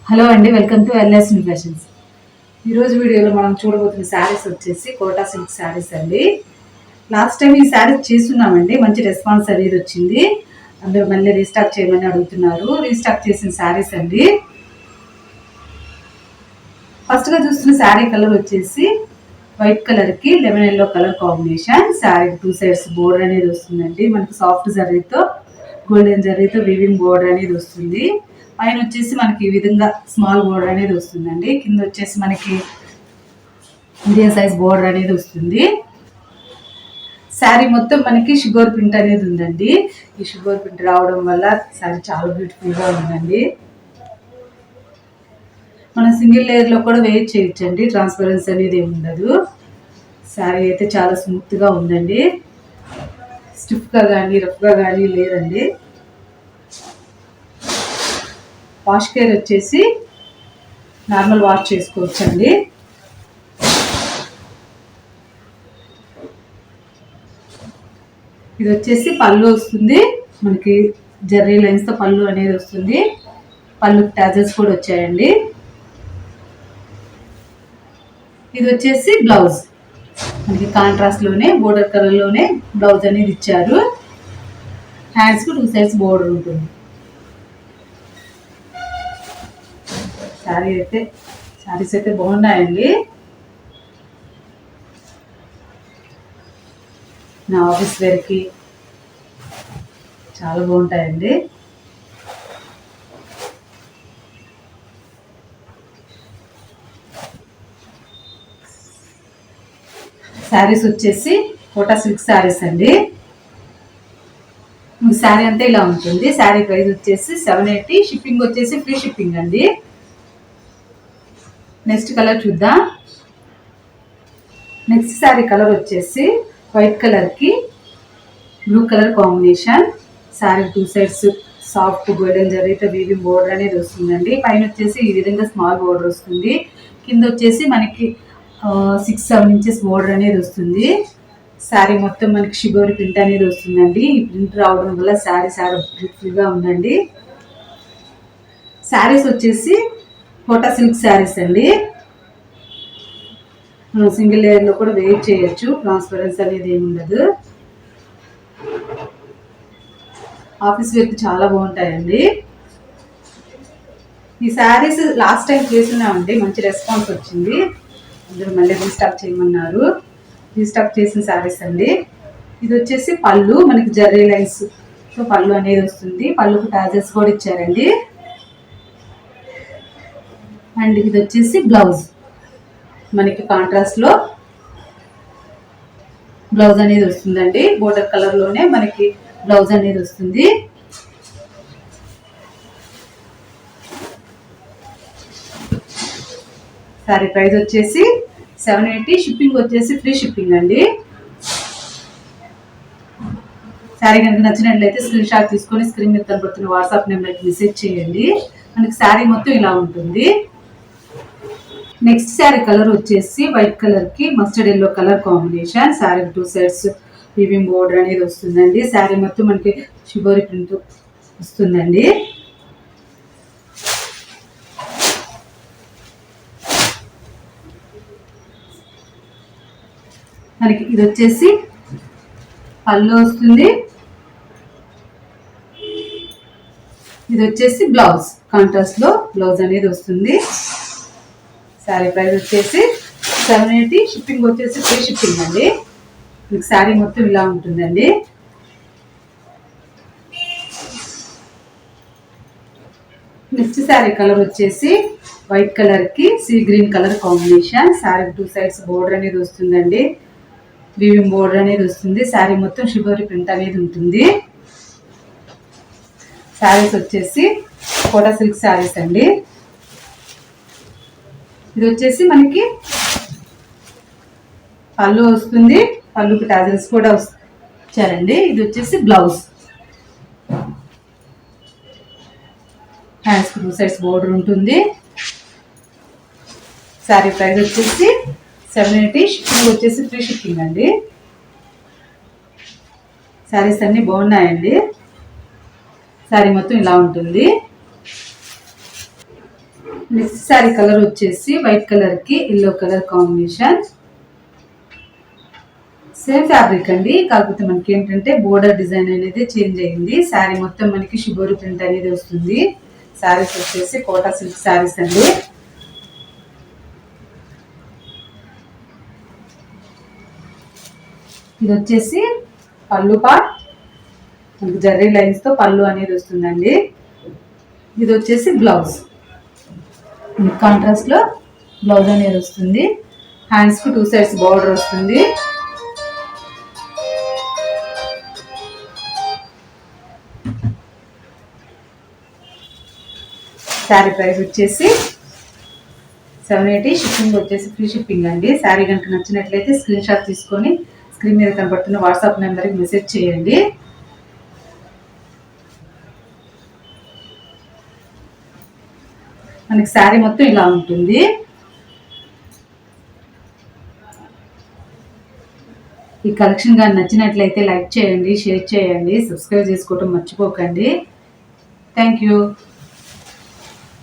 Hello అండి, welcome to LS new fashions. ఈరోజు వీడియోలో మనం చూడబోతున్న శారీస్ వచ్చేసి కోటా సిల్క్ శారీస్ అండి. లాస్ట్ టైం ఈ శారీస్ చేస్తున్నామండి, మంచి రెస్పాన్స్ అనేది వచ్చింది. అందరూ మళ్ళీ రీస్టాక్ చేయమని అడుగుతున్నారు. రీస్టాక్ చేసిన శారీస్ అండి. ఫస్ట్గా చూస్తున్న శారీ కలర్ వచ్చేసి వైట్ కలర్కి lemon yellow colour combination. Sari 2 sides border అనేది వస్తుందండి. మనకి సాఫ్ట్ జరీతో గోల్డెన్ జరీతో వీవింగ్ బోర్డర్ అనేది వస్తుంది. పైన వచ్చేసి మనకి ఈ విధంగా స్మాల్ బోర్డర్ అనేది వస్తుందండి. కింద వచ్చేసి మనకి మీడియం సైజ్ బోర్డర్ అనేది వస్తుంది. శారీ మొత్తం మనకి షుగర్ ప్రింట్ అనేది ఉందండి. ఈ షుగర్ ప్రింట్ రావడం వల్ల శారీ చాలా బ్యూటిఫుల్గా ఉందండి. మనం సింగిల్ లేయర్లో కూడా వేర్ చేయొచ్చండి, ట్రాన్స్పరెన్సీ అనేది ఏమి ఉండదు. శారీ అయితే చాలా స్మూత్గా ఉందండి. స్టిఫ్గా కానీ రఫ్గా కానీ లేదండి. వాష్ కేర్ వచ్చేసి నార్మల్ వాష్ చేసుకోవచ్చండి. ఇది వచ్చేసి పళ్ళు వస్తుంది, మనకి జర్రీ లైన్స్తో పళ్ళు అనేది వస్తుంది. పళ్ళు టాజల్స్ కూడా వచ్చాయండి. ఇది వచ్చేసి బ్లౌజ్, మనకి కాంట్రాస్ట్లోనే బోర్డర్ కలర్లోనే బ్లౌజ్ అనేది ఇచ్చారు. హ్యాండ్స్కి 2 సైడ్స్ బోర్డర్ ఉంటుంది. శారీస్ అయితే బాగున్నాయండి. నా ఆఫీస్ వేర్కి చాలా బాగుంటాయండి. శారీస్ వచ్చేసి కోటా సిల్క్ శారీస్ అండి. శారీ అంతా ఇలా ఉంటుంది. శారీ ప్రైస్ వచ్చేసి 780, షిప్పింగ్ వచ్చేసి ఫ్రీ షిప్పింగ్ అండి. నెక్స్ట్ కలర్ చూద్దాం. నెక్స్ట్ శారీ కలర్ వచ్చేసి వైట్ కలర్కి blue colour combination. Sari 2 sides soft golden జరీతో వీవింగ్ బోర్డర్ అనేది వస్తుందండి. పైన వచ్చేసి ఈ విధంగా స్మాల్ బోర్డర్ వస్తుంది. కింద వచ్చేసి మనకి 6-7 ఇంచెస్ బోర్డర్ అనేది వస్తుంది. శారీ మొత్తం మనకి షిబోరి ప్రింట్ అనేది వస్తుందండి. ఈ ప్రింట్ రావడం వల్ల శారీ బ్యూటిఫుల్గా ఉందండి. శారీస్ వచ్చేసి కోటా సిల్క్ శారీస్ అండి. మనం సింగిల్ లేయర్లో కూడా వేర్ చేయొచ్చు, ట్రాన్స్పరెన్సీ అనేది ఏమి ఉండదు. ఆఫీస్ వేర్కి చాలా బాగుంటాయండి. ఈ శారీస్ లాస్ట్ టైం చేస్తున్నామండి, మంచి రెస్పాన్స్ వచ్చింది. అందరూ మళ్ళీ రీస్టాక్ చేయమన్నారు. రీస్టాక్ చేసిన శారీస్ అండి. ఇది వచ్చేసి పళ్ళు, మనకి జర్రీ లైన్స్తో పళ్ళు అనేది వస్తుంది. పళ్ళుకు టాజెస్ కూడా ఇచ్చారండి. అండ్ ఇది వచ్చేసి బ్లౌజ్, మనకి కాంట్రాస్ట్లో బ్లౌజ్ అనేది వస్తుందండి. బోర్డర్ కలర్లోనే మనకి బ్లౌజ్ అనేది వస్తుంది. సారీ ప్రైస్ వచ్చేసి 780, షిప్పింగ్ వచ్చేసి ఫ్రీ షిప్పింగ్ అండి. శారీ కనుక నచ్చినట్లయితే స్క్రీన్ షాట్ తీసుకొని స్క్రీన్ మీద కనబడుతున్న వాట్సాప్ నెంబర్కి మెసేజ్ చేయండి. మనకి శారీ మొత్తం ఇలా ఉంటుంది. నెక్స్ట్ శారీ కలర్ వచ్చేసి వైట్ కలర్కి mustard yellow colour combination. Sari 2 sides weaving border అనేది వస్తుందండి. శారీ మొత్తం మనకి షిబోరి ప్రింట్ వస్తుందండి. మనకి ఇది వచ్చేసి పళ్ళు వస్తుంది. ఇది వచ్చేసి బ్లౌజ్, కాంట్రాస్ట్లో బ్లౌజ్ అనేది వస్తుంది. శారీ ప్రైస్ వచ్చేసి 780, షిప్పింగ్ వచ్చేసి ఫ్రీ షిప్పింగ్ అండి. మీకు శారీ మొత్తం ఇలా ఉంటుందండి. నెక్స్ట్ శారీ కలర్ వచ్చేసి వైట్ కలర్కి sea green colour combination. Sari 2 sides border అనేది వస్తుందండి. వీవింగ్ బోర్డర్ అనేది వస్తుంది. శారీ మొత్తం షిబోరి ప్రింట్ అనేది ఉంటుంది. శారీస్ వచ్చేసి కోటా సిల్క్ శారీస్ అండి. ఇది వచ్చేసి మనకి పళ్ళు వస్తుంది, పళ్ళుకి టాజల్స్ కూడా వచ్చారండి. ఇది వచ్చేసి బ్లౌజ్, హ్యాండ్స్కి 2 సైడ్స్ బోర్డర్ ఉంటుంది. శారీ ప్రైస్ వచ్చేసి 780, షిప్పింగ్ వచ్చేసి ఫ్రీ షిప్పింగ్ అండి. శారీస్ అన్నీ బాగున్నాయండి. శారీ మొత్తం ఇలా ఉంటుంది. నెక్స్ట్ శారీ కలర్ వచ్చేసి వైట్ కలర్ కి yellow colour combination. Same fabric అండి, కాకపోతే మనకి ఏంటంటే బోర్డర్ డిజైన్ అనేది చేంజ్ అయింది. శారీ మొత్తం మనకి షిబోరి ప్రింట్ అనేది వస్తుంది. శారీస్ వచ్చేసి కోటా సిల్క్ శారీస్ అండి. ఇది వచ్చేసి పళ్ళు పార్ట్, మనకి జర్రీ లైన్స్ తో పళ్ళు అనేది వస్తుందండి. ఇది వచ్చేసి బ్లౌజ్, కాంట్రాస్ట్ లో బ్లౌజ్ అనేది వస్తుంది. హ్యాండ్స్ కు 2 సైడ్స్ బార్డర్ వస్తుంది. శారీ ప్రైస్ వచ్చేసి 780. షిప్పింగ్ వచ్చేసి ఫ్రీ షిప్పింగ్ అండి. శారీ కనుక నచ్చినట్లయితే స్క్రీన్ షాట్ తీసుకొని స్క్రీన్ మీద కనబడుతున్న వాట్సాప్ నెంబర్కి మెసేజ్ చేయండి. మనకి శారీ మొత్తం ఇలా ఉంటుంది. ఈ కలెక్షన్ కానీ నచ్చినట్లయితే లైక్ చేయండి, షేర్ చేయండి, సబ్స్క్రైబ్ చేసుకోవటం మర్చిపోకండి. Thank you.